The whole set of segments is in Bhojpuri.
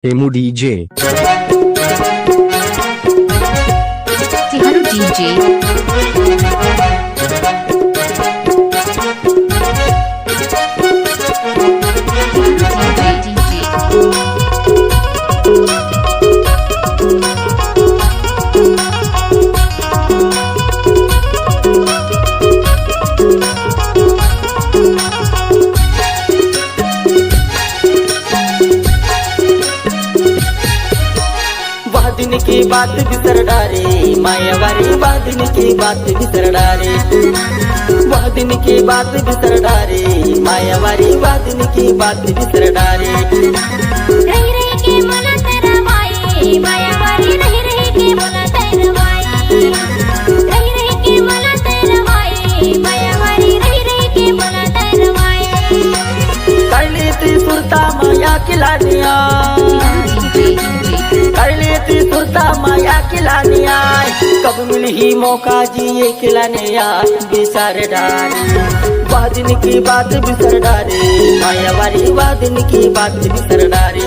Emu DJ. Tiharu DJ. दिन की बात बिसर डारे मायावारी दिन की बात बिसर डारे वह दिन की बात बिसर डारे मायावारी दिन की बात बिसर डारे रही रही के मला तरवाए मायावारी रही रही के मला तरवाए रही रही के मला तरवाए मायावारी रही रही के मला तरवाए कर लेती सुरता माया खिलानिया कर लेती सुरता माया खिलानिया कब मिल ही मौका जिए खिलाने यार बिसर डारे वह दिन की बात बिसर डारे मायावारी दिन की बात बिसर डारे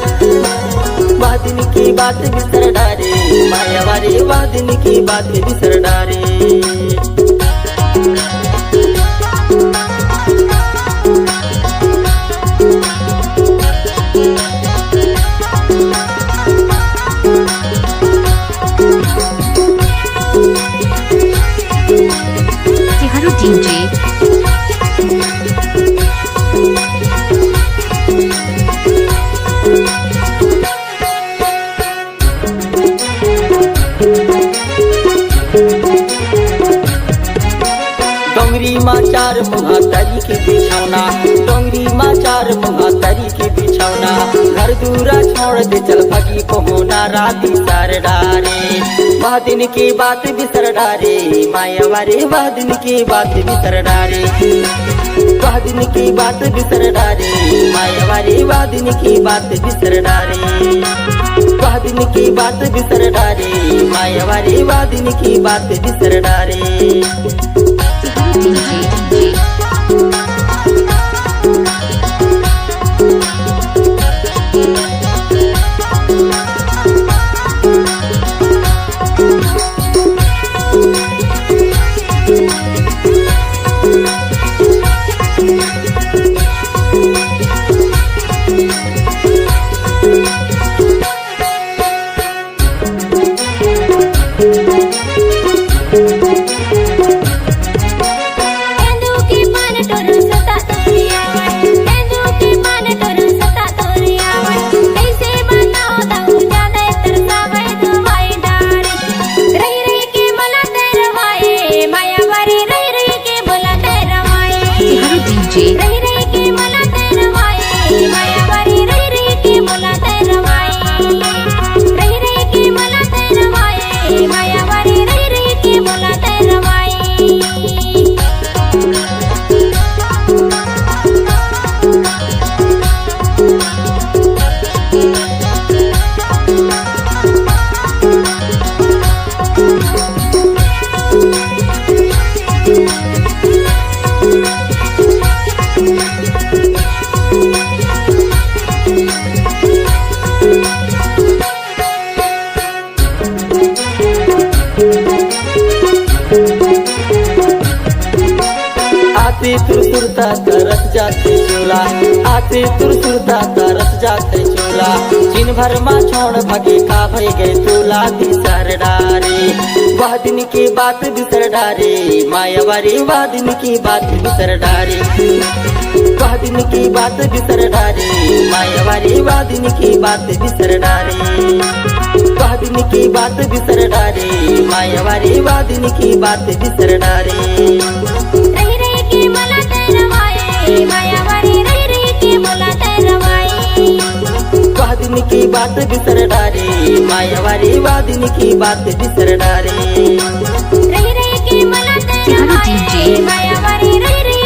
वह दिन की बात बिसर डारे मायावारी दिन की बात बिसर डारे Tiharu DJ. डोंगरी माँ चार मुहा तरी के बिछौना डोंगरी माँ चार मुहा तरी के बिछौना घर दूरा छोड़ दे चल भगी को होना राती सर डारे वह दिन की बात बिसर डारे मायावारी वह दिन की बात बिसर डारे वह दिन की बात बिसर डारे मायावारी वह दिन की बात बिसर डारे वह दिन की बात बिसर डारे मायावारी वह दिन की बात बिसर डारे DJ. रही रही के मला तरवाए मायावारी रही रही के मला तरवाए रही रही के मला तरवाए मायावारी रही रही के मला तरवाए आते तुरसुरता तरस जाते चोला आते तुरसुरता तरस जाते चोला दिन भर माँ छोड़ भगे का भई गए चोला बिसर डारे वह दिन की बात बिसर डारे मायावारी वह दिन की बात बिसर डारे वह दिन की बात बिसर डारे मायावारी वह दिन की बात बिसर डारे वह दिन की बात बिसर डारे मायावारी वह दिन की बात बिसर डारे रही रही के मला तरवाए मायावारी रही रही के मला तरवाए वह दिन की बात बिसर डारे मायावारी वह दिन की बात बिसर डारे रही रही के मला तरवाए मायावारी रही रही